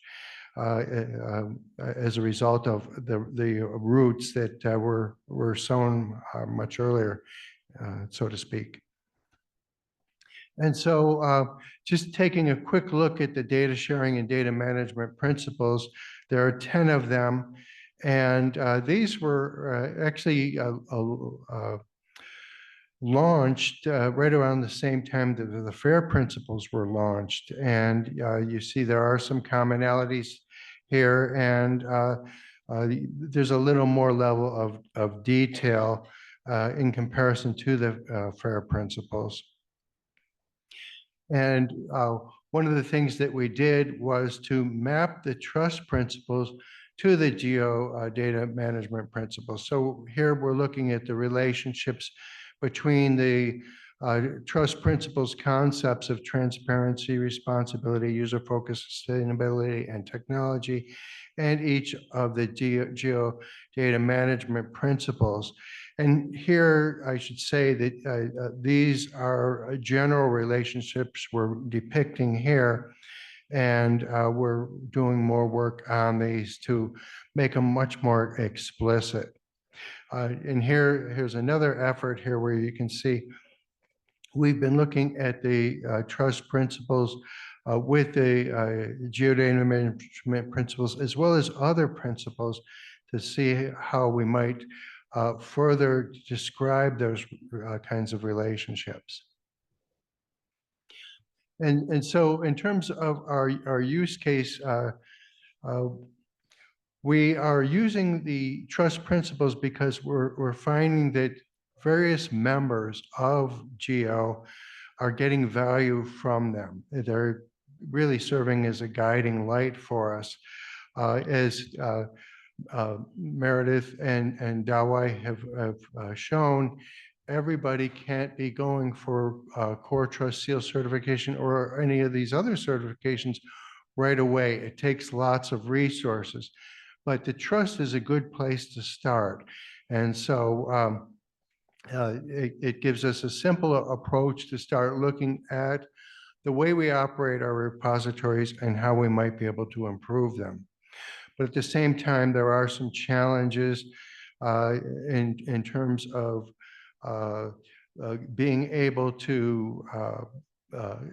as a result of the roots that were sown much earlier, so to speak. And so just taking a quick look at the data sharing and data management principles, there are 10 of them. And these were actually launched right around the same time that the FAIR principles were launched. And you see there are some commonalities here, and there's a little more level of detail in comparison to the FAIR principles. And one of the things that we did was to map the trust principles to the geo data management principles. So here we're looking at the relationships between the trust principles concepts of transparency, responsibility, user-focused sustainability, and technology, and each of the geo data management principles. And here I should say that these are general relationships we're depicting here, and we're doing more work on these to make them much more explicit. And here's another effort here where you can see we've been looking at the trust principles with the geodata management principles, as well as other principles, to see how we might further describe those kinds of relationships. And so in terms of our use case, we are using the trust principles because we're finding that various members of GEO are getting value from them. They're really serving as a guiding light for us. As Meredith and Dawai have shown, everybody can't be going for Core Trust Seal certification or any of these other certifications right away. It takes lots of resources. But the trust is a good place to start. And so it gives us a simple approach to start looking at the way we operate our repositories and how we might be able to improve them. But at the same time, there are some challenges in terms of being able to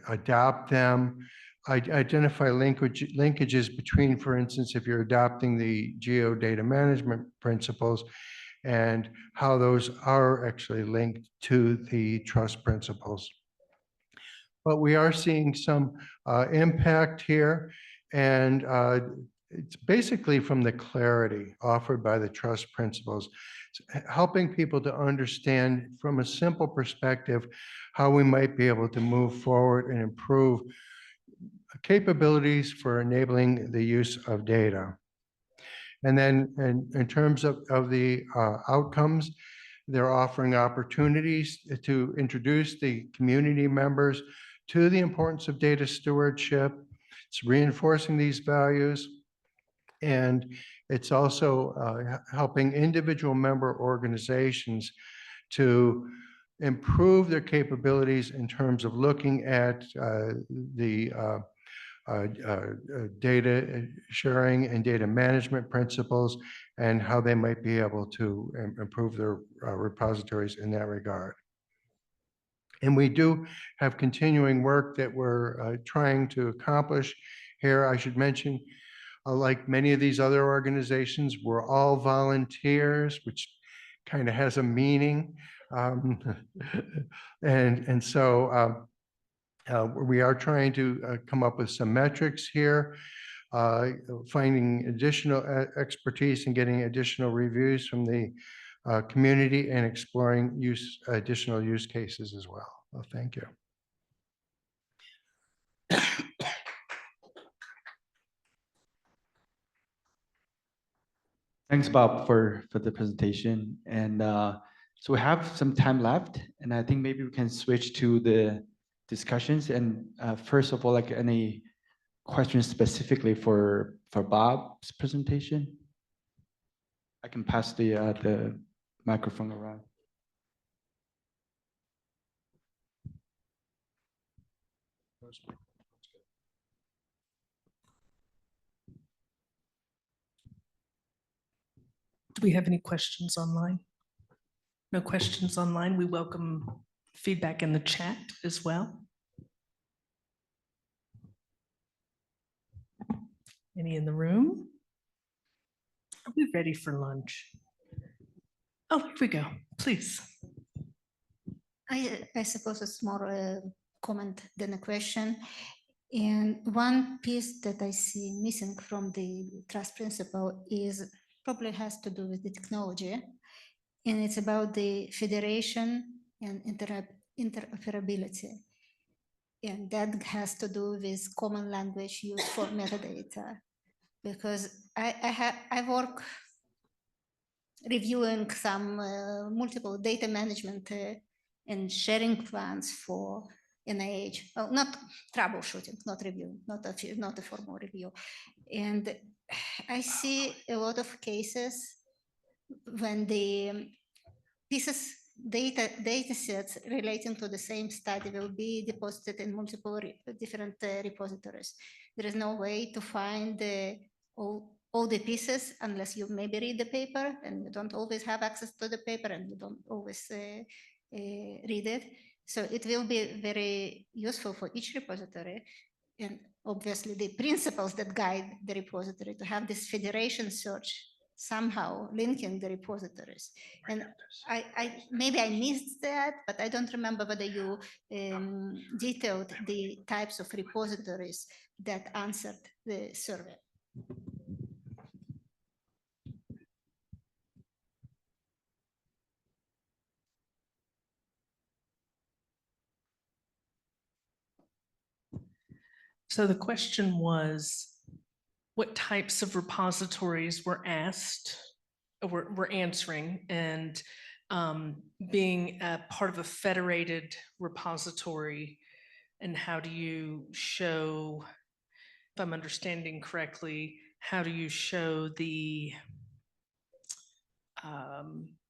adopt them, identify linkages between, for instance, if you're adopting the geo data management principles and how those are actually linked to the trust principles. But we are seeing some impact here, and it's basically from the clarity offered by the trust principles, helping people to understand from a simple perspective how we might be able to move forward and improve capabilities for enabling the use of data. And then in terms of the outcomes, they're offering opportunities to introduce the community members to the importance of data stewardship. It's reinforcing these values. And it's also helping individual member organizations to improve their capabilities in terms of looking at the data sharing and data management principles and how they might be able to improve their repositories in that regard. And we do have continuing work that we're trying to accomplish here. I should mention, like many of these other organizations, we're all volunteers, which kind of has a meaning. And so we are trying to come up with some metrics here, finding additional expertise and getting additional reviews from the community and exploring additional use cases as well. Well, thank you. Thanks, Bob, for the presentation. And so we have some time left, and I think maybe we can switch to the discussions. And first of all, like any questions specifically for Bob's presentation? I can pass the microphone around. Do we have any questions online? No questions online. We welcome feedback in the chat as well. Any in the room? Are we ready for lunch? Oh, here we go. Please. I suppose it's more a comment than a question. And one piece that I see missing from the trust principle is probably has to do with the technology. And it's about the federation and interoperability. And that has to do with common language used for metadata. Because I work reviewing some multiple data management and sharing plans for NIH. Oh, not troubleshooting, not review, not a formal review. And I see a lot of cases when the pieces data sets relating to the same study will be deposited in multiple different repositories. There is no way to find all the pieces unless you maybe read the paper, and you don't always have access to the paper, and you don't always read it. So it will be very useful for each repository, and obviously the principles that guide the repository to have this federation search somehow linking the repositories. And maybe I missed that, but I don't remember whether you detailed the types of repositories that answered the survey. So the question was, what types of repositories were asked, or were answering, and being a part of a federated repository, and how do you show, if I'm understanding correctly, how do you show the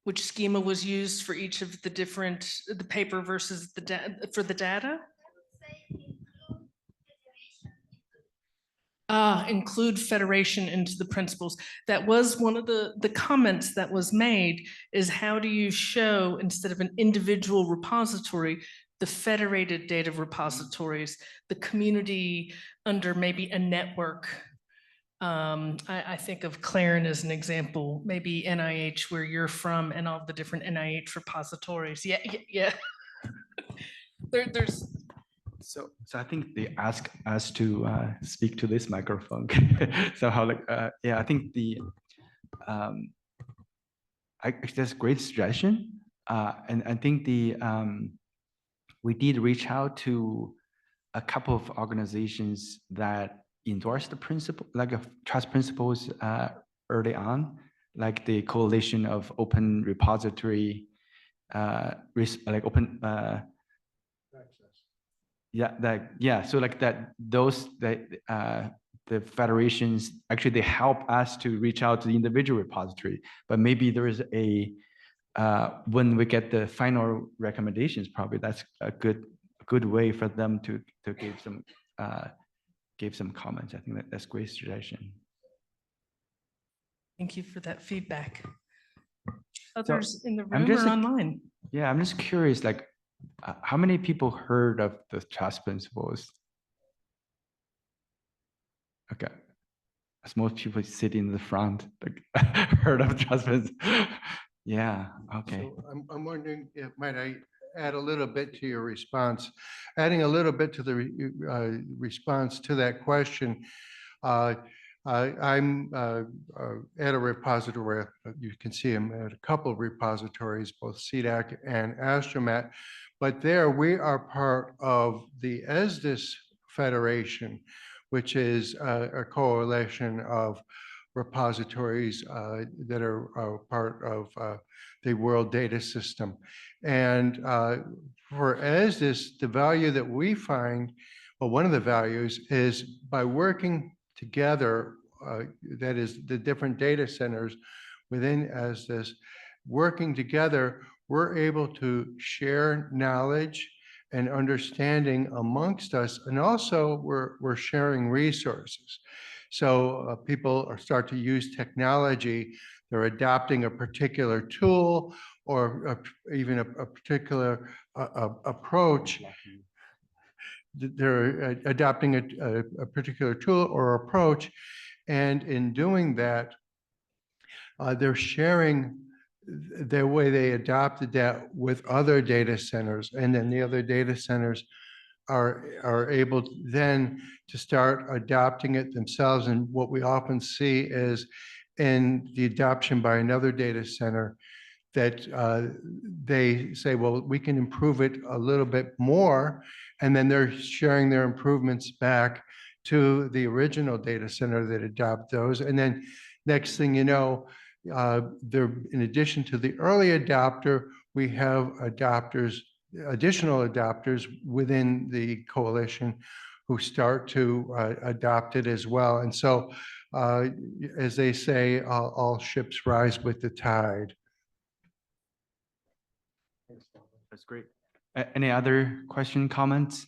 which schema was used for each of the different, the paper versus the for the data? Include federation into the principles. That was one of the comments that was made, is how do you show, instead of an individual repository, the federated data repositories, the community under maybe a network. I think of Clarin as an example, maybe NIH where you're from and all the different NIH repositories. Yeah. There's So I think they ask us to speak to this microphone. So how like yeah, I think that's a great suggestion, and I think we did reach out to a couple of organizations that endorse the principle, like trust principles early on, like the Coalition of Open Repository, like open. Yeah, so like that, those that the federations actually, they help us to reach out to the individual repository, but maybe there is a when we get the final recommendations, probably that's a good way for them to give some comments. I think that's a great suggestion. Thank you for that feedback. Others in the I'm room or just online? Yeah, I'm just curious, like how many people heard of the trust principles? Okay, as most people sitting in the front, like heard of trust principles. Yeah, okay. So I'm wondering, might I add a little bit to your response? Adding a little bit to the response to that question. I'm at a repository. You can see I'm at a couple of repositories, both CDAC and Astromet. But there we are part of the ESDIS Federation, which is a coalition of repositories that are part of the world data system. And for ESDIS, the value that we find, well, one of the values is by working together, that is the different data centers within ESDIS, working together, we're able to share knowledge and understanding amongst us, and also we're sharing resources. So people start to use technology, they're adopting a particular tool or even a particular approach. They're adopting a particular tool or approach, and in doing that, they're sharing the way they adopted that with other data centers, and then the other data centers are able then to start adopting it themselves. And what we often see is in the adoption by another data center that they say, well, we can improve it a little bit more, and then they're sharing their improvements back to the original data center that adopt those. And then next thing you know, there, in addition to the early adopter, we have adopters, additional adopters within the coalition who start to adopt it as well. And so, as they say, all ships rise with the tide. That's great. Any other question, comments?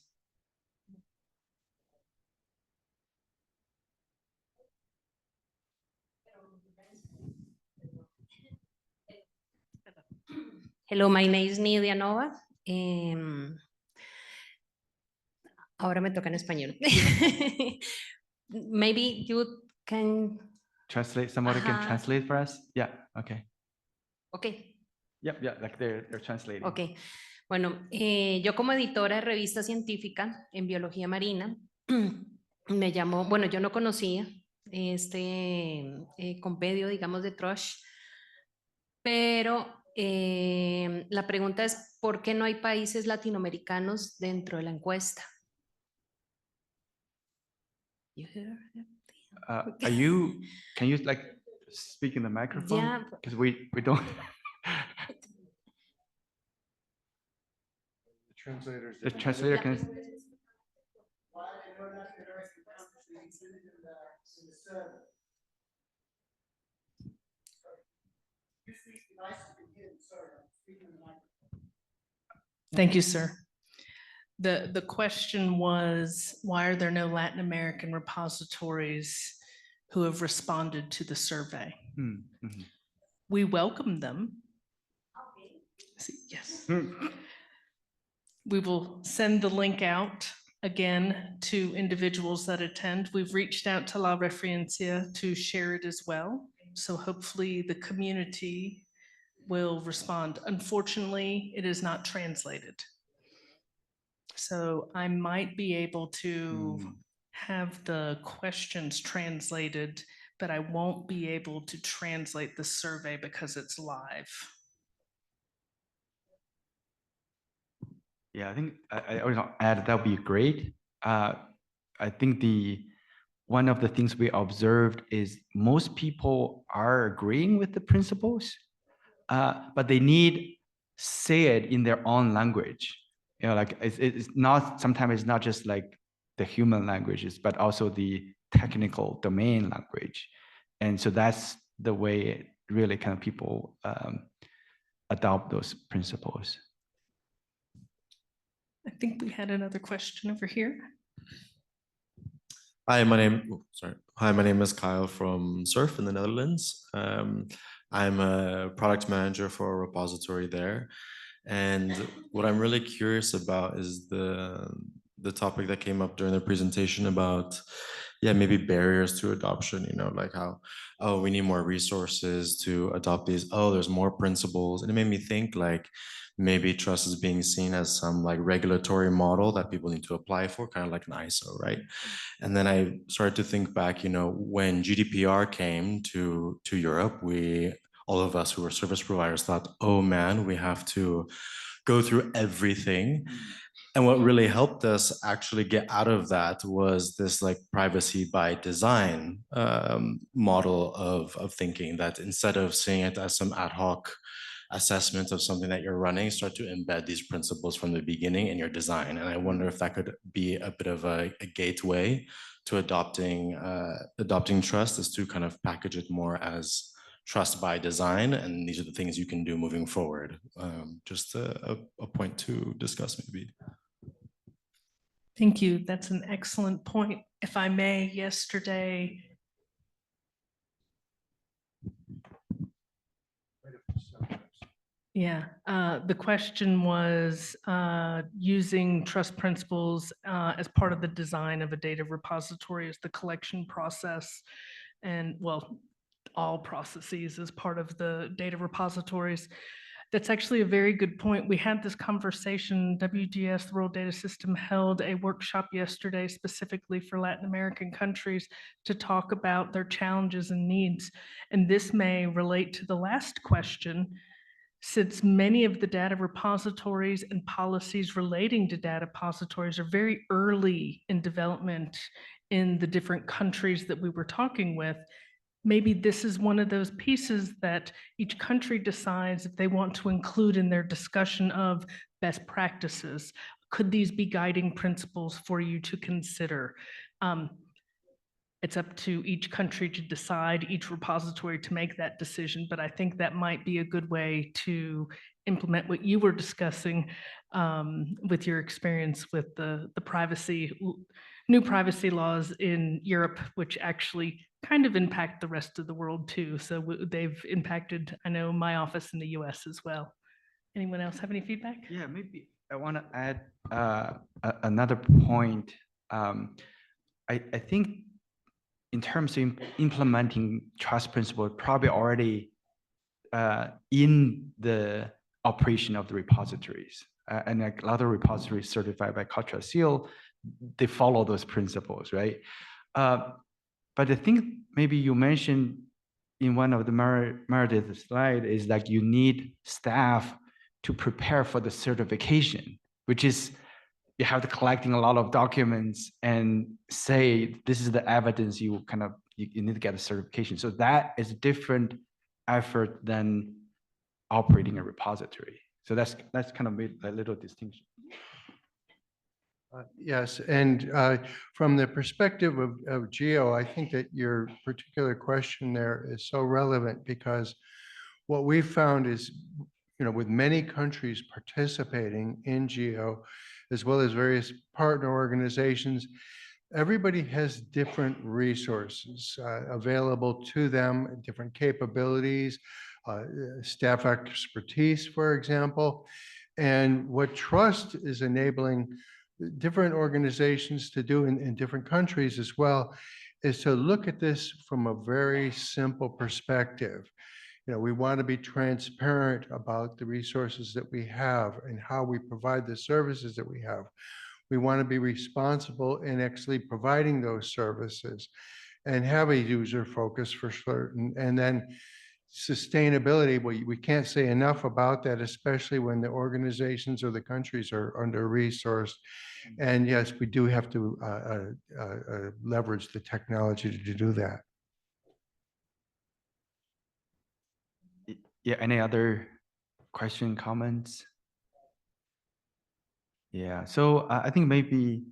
Hello, my name is Nidia Nova. Ahora me toca en español. Maybe you can... Translate, somebody can translate for us? Yeah, okay. Okay. Yep, yeah, like they're translating. Ok. Bueno, yo como editora de revista científica en biología marina, me llamó, bueno, yo no conocía este compendio, digamos, de Trush, pero la pregunta es, ¿por qué no hay países latinoamericanos dentro de la encuesta? Can you like speak in the microphone? Yeah. Because we don't. The translator can. Thank you, sir. The question was, why are there no Latin American repositories who have responded to the survey? Mm-hmm. We welcome them. Yes. We will send the link out again to individuals that attend. We've reached out to La Referencia to share it as well. So hopefully the community will respond. Unfortunately, it is not translated. So I might be able to have the questions translated, but I won't be able to translate the survey because it's live. Yeah, I think I would add that would be great. I think one of the things we observed is most people are agreeing with the principles, but they need say it in their own language. You know, like it's not, sometimes it's not just like the human languages, but also the technical domain language. And so that's the way really kind of people adopt those principles. I think we had another question over here. Hi, my name is Kyle from Surf in the Netherlands. I'm a product manager for a repository there. And what I'm really curious about is the topic that came up during the presentation about, maybe barriers to adoption, you know, like how, oh, we need more resources to adopt these. Oh, there's more principles. And it made me think like, maybe trust is being seen as some like regulatory model that people need to apply for, kind of like an ISO, right? And then I started to think back, you know, when GDPR came to Europe, all of us who were service providers thought, oh man, we have to go through everything. And what really helped us actually get out of that was this like privacy by design model of thinking, that instead of seeing it as some ad hoc assessment of something that you're running, start to embed these principles from the beginning in your design. And I wonder if that could be a bit of a gateway to adopting trust, is to kind of package it more as trust by design, and these are the things you can do moving forward. Just a point to discuss maybe. Thank you. That's an excellent point. If I may, yesterday, the question was using trust principles as part of the design of a data repository, as the collection process, and well, all processes as part of the data repositories. That's actually a very good point. We had this conversation, WDS, the World Data System, held a workshop yesterday specifically for Latin American countries to talk about their challenges and needs. And this may relate to the last question, since many of the data repositories and policies relating to data repositories are very early in development in the different countries that we were talking with. Maybe this is one of those pieces that each country decides if they want to include in their discussion of best practices. Could these be guiding principles for you to consider? It's up to each country to decide, each repository to make that decision, but I think that might be a good way to implement what you were discussing with your experience with the new privacy laws in Europe, which actually kind of impact the rest of the world too. So they've impacted, I know, my office in the US as well. Anyone else have any feedback? Yeah, maybe I want to add another point. I think in terms of implementing trust principle, probably already in the operation of the repositories. And like a lot of repositories certified by Cultural Seal, they follow those principles, right? But I think maybe you mentioned in one of the Meredith slide is like you need staff to prepare for the certification, which is you have to collecting a lot of documents and say this is the evidence you need to get a certification. So that is a different effort than operating a repository. So that's kind of a little distinction. Yes, and from the perspective of Geo, I think that your particular question there is so relevant, because what we found is, with many countries participating in Geo, as well as various partner organizations, everybody has different resources available to them, different capabilities, staff expertise, for example. And what trust is enabling different organizations to do in different countries as well is to look at this from a very simple perspective. We want to be transparent about the resources that we have and how we provide the services that we have. We want to be responsible in actually providing those services and have a user focus for certain. And then sustainability, we can't say enough about that, especially when the organizations or the countries are under-resourced. And yes, we do have to leverage the technology to do that. Yeah, any other question, comments? Yeah, so I think maybe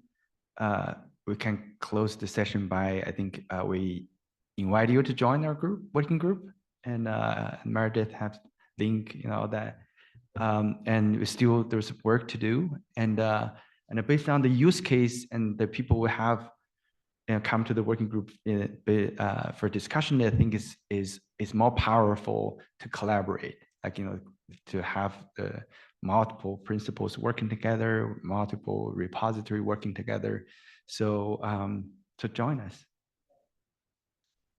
we can close the session by, I think we invite you to join our working group, and Meredith has link, that, and there's work to do, and based on the use case and the people we have come to the working group for discussion, I think is more powerful to collaborate, to have the multiple principles working together, multiple repository working together. So join us.